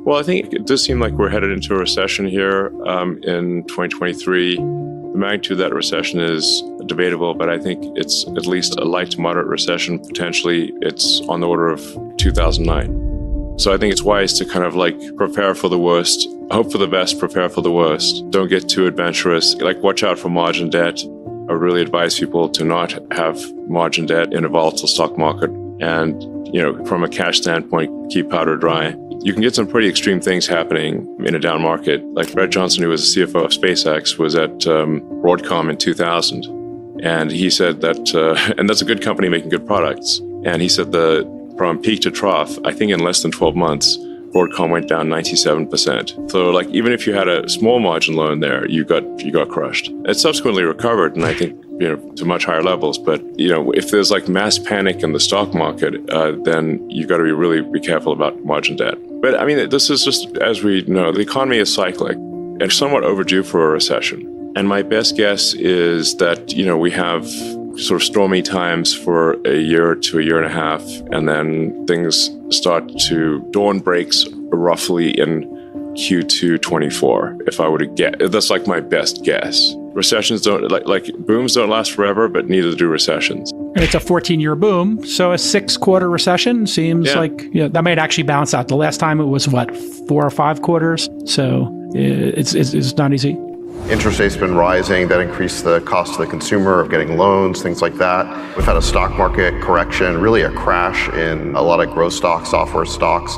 Well, I think it does seem like we're headed into a recession here in 2023. The magnitude of that recession is debatable, but I think it's at least a light to moderate recession. Potentially, it's on the order of 2009. So I think it's wise to kind of like prepare for the worst, hope for the best, prepare for the worst. Don't get too adventurous. Like, watch out for margin debt. I really advise people to not have margin debt in a volatile stock market. And, from a cash standpoint, keep powder dry. You can get some pretty extreme things happening in a down market. Like Brett Johnson, who was the CFO of SpaceX, was at Broadcom in 2000. And he said that, and that's a good company making good products. And he said from peak to trough, I think in less than 12 months, Broadcom went down 97%. So like, even if you had a small margin loan there, you got crushed. It subsequently recovered, and I think, to much higher levels. But, if there's like mass panic in the stock market, then you've got to really be careful about margin debt. But I mean, this is just, as we know, the economy is cyclic and somewhat overdue for a recession. And my best guess is that, we have sort of stormy times for a year to a year and a half, and then things start to, dawn breaks roughly in Q2 24, if I were to guess. That's like my best guess. Recessions don't, like booms don't last forever, but neither do recessions. And it's a 14-year boom, so a 6-quarter recession seems like that might actually balance out. The last time it was, 4 or 5 quarters? So it's not easy. Interest rates been rising. That increased the cost to the consumer of getting loans, things like that. We've had a stock market correction, really a crash in a lot of growth stocks, software stocks.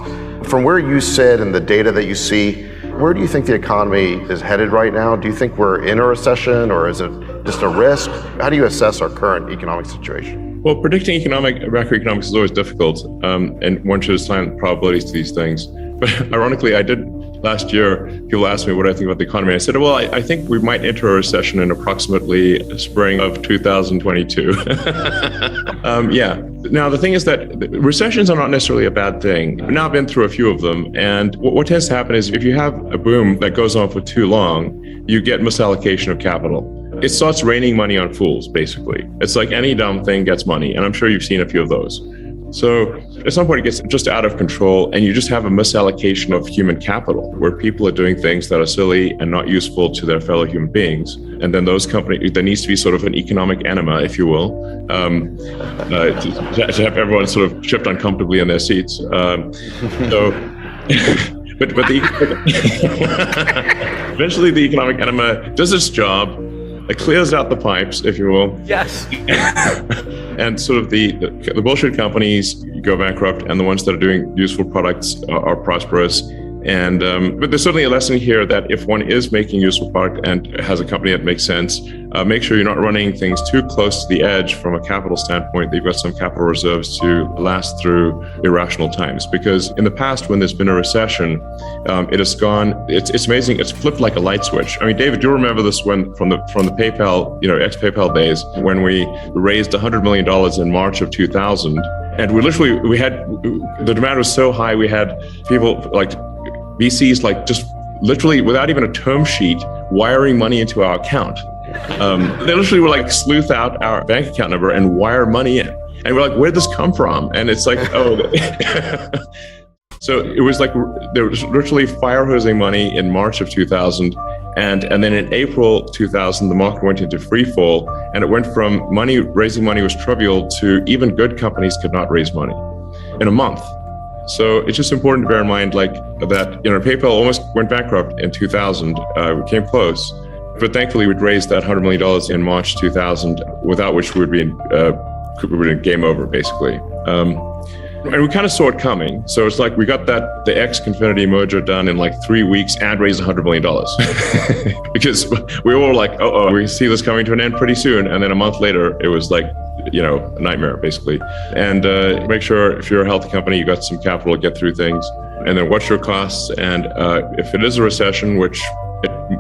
From where you sit and the data that you see, where do you think the economy is headed right now? Do you think we're in a recession, or is it just a risk? How do you assess our current economic situation? Well, predicting macroeconomics is always difficult, and one should assign probabilities to these things. But ironically, I did last year. People asked me what I think about the economy. I said, well, I think we might enter a recession in approximately spring of 2022. Now, the thing is that recessions are not necessarily a bad thing. I've now been through a few of them. And what tends to happen is if you have a boom that goes on for too long, you get misallocation of capital. It starts raining money on fools, basically. It's like any dumb thing gets money. And I'm sure you've seen a few of those. So at some point it gets just out of control, and you just have a misallocation of human capital where people are doing things that are silly and not useful to their fellow human beings. And then those companies, there needs to be sort of an economic enema, if you will, to have everyone sort of shift uncomfortably in their seats. Eventually the economic enema does its job. It clears out the pipes, if you will. Yes. And sort of the bullshit companies go bankrupt, and the ones that are doing useful products are prosperous. And but there's certainly a lesson here that if one is making useful product and has a company that makes sense, make sure you're not running things too close to the edge from a capital standpoint, that you've got some capital reserves to last through irrational times. Because in the past, when there's been a recession, it has gone, it's amazing, it's flipped like a light switch. I mean, David, do you remember this when from the PayPal, ex-PayPal days, when we raised $100 million in March of 2000, and we had, the demand was so high, we had people like VCs, like just literally without even a term sheet, wiring money into our account. They literally were like sleuth out our bank account number and wire money in. And we're like, where'd this come from? And it's like, so it was like, they were just literally fire hosing money in March of 2000. And then in April 2000, the market went into free fall, and it went from raising money was trivial to even good companies could not raise money in a month. So it's just important to bear in mind, like that, PayPal almost went bankrupt in 2000. We came close, but thankfully we'd raised that $100 million in March 2000, without which we would be in game over, basically. And we kind of saw it coming. So it's like we got the X-Confinity merger done in like 3 weeks and raised $100 million. Because we were like, we see this coming to an end pretty soon. And then a month later, it was like, a nightmare, basically. And make sure if you're a healthy company, you got some capital to get through things. And then watch your costs. And if it is a recession, which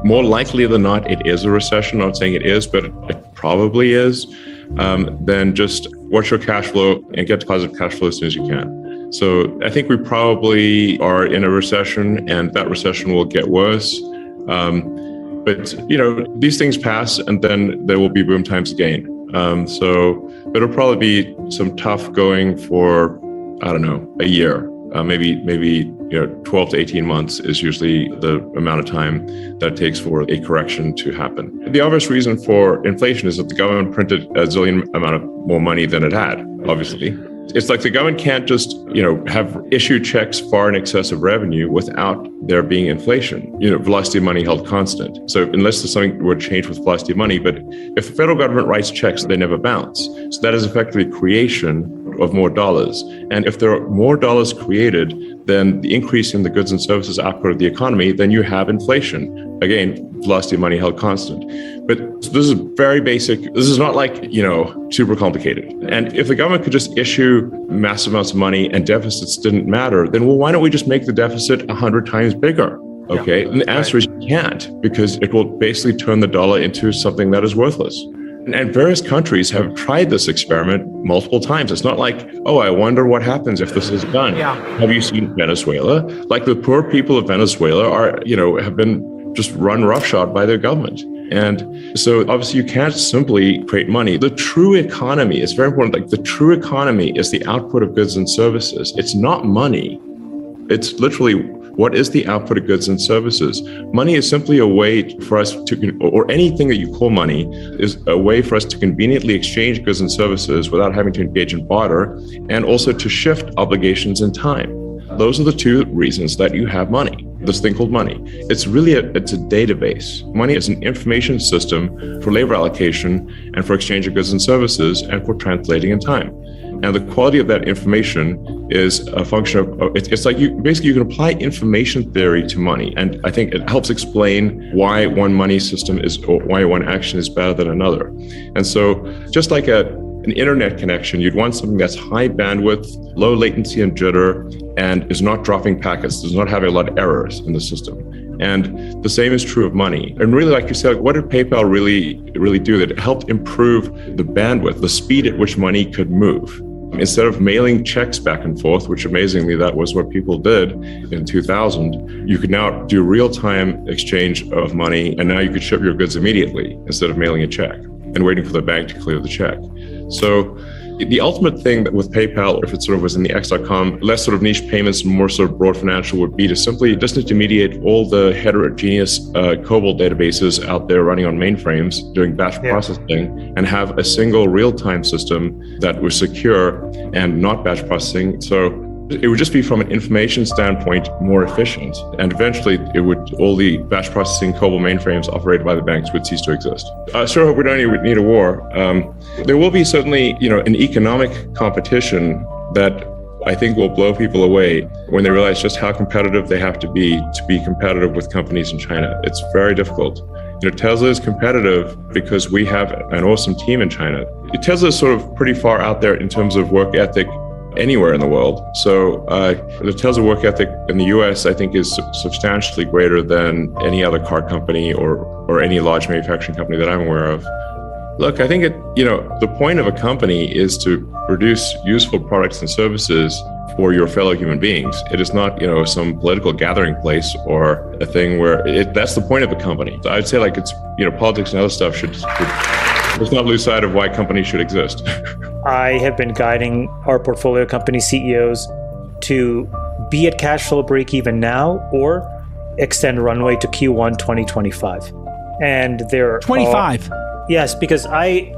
more likely than not, it is a recession. I'm not saying it is, but it probably is. Then just watch your cash flow and get to positive cash flow as soon as you can. So I think we probably are in a recession, and that recession will get worse. But these things pass, and then there will be boom times again. So it'll probably be some tough going for, I don't know, a year, maybe 12 to 18 months is usually the amount of time that it takes for a correction to happen. The obvious reason for inflation is that the government printed a zillion amount of more money than it had, obviously. It's like the government can't just, have issued checks far in excess of revenue without there being inflation, velocity of money held constant. So unless there's something would change with velocity of money, but if the federal government writes checks, they never bounce. So that is effectively creation of more dollars. And if there are more dollars created than the increase in the goods and services output of the economy, then you have inflation. Again, velocity of money held constant. But this is very basic. This is not like, super complicated. And if the government could just issue massive amounts of money and deficits didn't matter, then why don't we just make the deficit 100 times bigger? Okay. Yeah, and the answer is you can't, because it will basically turn the dollar into something that is worthless. And various countries have tried this experiment multiple times. It's not like, I wonder what happens if this is done. Yeah. Have you seen Venezuela? Like the poor people of Venezuela have been just run roughshod by their government. And so obviously you can't simply create money. The true economy is very important. Like the true economy is the output of goods and services. It's not money. It's literally what is the output of goods and services. Money is simply a way for us to, or anything that you call money, is a way for us to conveniently exchange goods and services without having to engage in barter, and also to shift obligations in time. Those are the two reasons that you have money, this thing called money. It's really it's a database. Money is an information system for labor allocation and for exchange of goods and services and for translating in time. And the quality of that information is a function of, it's like you can apply information theory to money. And I think it helps explain why one money system or why one action is better than another. And so just like an internet connection, you'd want something that's high bandwidth, low latency and jitter, and is not dropping packets, does not have a lot of errors in the system. And the same is true of money. And really, like you said, what did PayPal really do? That it helped improve the bandwidth, the speed at which money could move. Instead of mailing checks back and forth, which amazingly, that was what people did in 2000, you could now do real-time exchange of money, and now you could ship your goods immediately instead of mailing a check and waiting for the bank to clear the check. So the ultimate thing that with PayPal, if it sort of was in the X.com, less sort of niche payments and more sort of broad financial, would be to simply disintermediate all the heterogeneous COBOL databases out there running on mainframes doing batch processing, and have a single real-time system that was secure and not batch processing. So it would just be, from an information standpoint, more efficient. And eventually all the batch processing COBOL mainframes operated by the banks would cease to exist. I sure hope we don't even need a war. There will be certainly, an economic competition that I think will blow people away when they realize just how competitive they have to be competitive with companies in China. It's very difficult. Tesla is competitive because we have an awesome team in China. Tesla is sort of pretty far out there in terms of work ethic anywhere in the world. So the Tesla work ethic in the US, I think, is substantially greater than any other car company or any large manufacturing company that I'm aware of. Look, I think the point of a company is to produce useful products and services for your fellow human beings. It is not, some political gathering place or a thing where that's the point of a company. So I'd say it's, politics and other stuff let's not lose sight of why companies should exist. I have been guiding our portfolio company CEOs to be at cash flow break even now or extend runway to Q1 2025. And they're 25. Yes, because Elon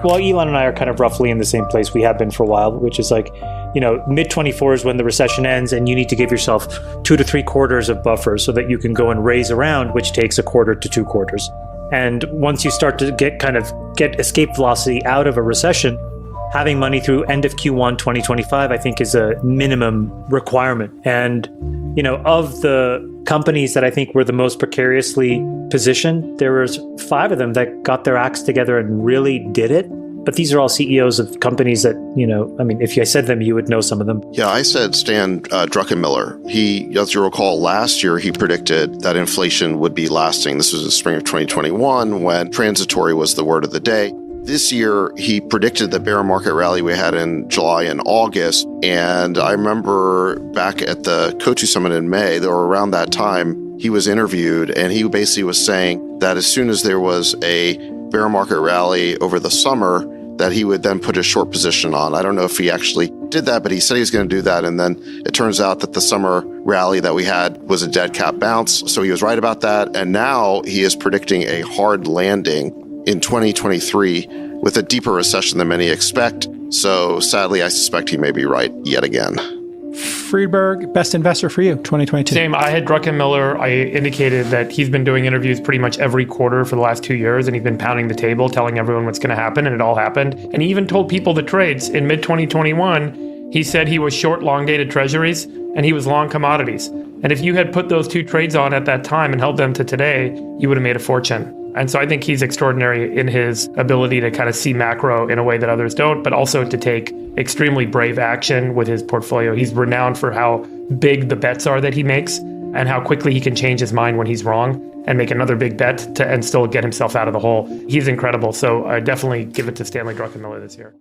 and I are kind of roughly in the same place we have been for a while, which is mid 24 is when the recession ends, and you need to give yourself 2 to 3 quarters of buffer so that you can go and raise around, which takes a quarter to 2 quarters. And once you start to get escape velocity out of a recession, having money through end of Q1 2025, I think, is a minimum requirement. And, of the companies that I think were the most precariously positioned, there was 5 of them that got their acts together and really did it. But these are all CEOs of companies that, if I said them, you would know some of them. Yeah, I said Stan Druckenmiller. He, as you recall, last year he predicted that inflation would be lasting. This was the spring of 2021 when transitory was the word of the day. This year, he predicted the bear market rally we had in July and August. And I remember back at the Coatue Summit in May, or around that time, he was interviewed, and he basically was saying that as soon as there was a bear market rally over the summer, that he would then put a short position on. I don't know if he actually did that, but he said he was going to do that. And then it turns out that the summer rally that we had was a dead cat bounce. So he was right about that. And now he is predicting a hard landing in 2023 with a deeper recession than many expect. So sadly, I suspect he may be right yet again. Friedberg, best investor for you, 2022. Same. I had Druckenmiller. I indicated that he's been doing interviews pretty much every quarter for the last 2 years, and he's been pounding the table, telling everyone what's going to happen, and it all happened. And he even told people the trades in mid-2021. He said he was short long-dated treasuries, and he was long commodities. And if you had put those two trades on at that time and held them to today, you would have made a fortune. And so I think he's extraordinary in his ability to kind of see macro in a way that others don't, but also to take extremely brave action with his portfolio. He's renowned for how big the bets are that he makes and how quickly he can change his mind when he's wrong and make another big bet and still get himself out of the hole. He's incredible. So I definitely give it to Stanley Druckenmiller this year.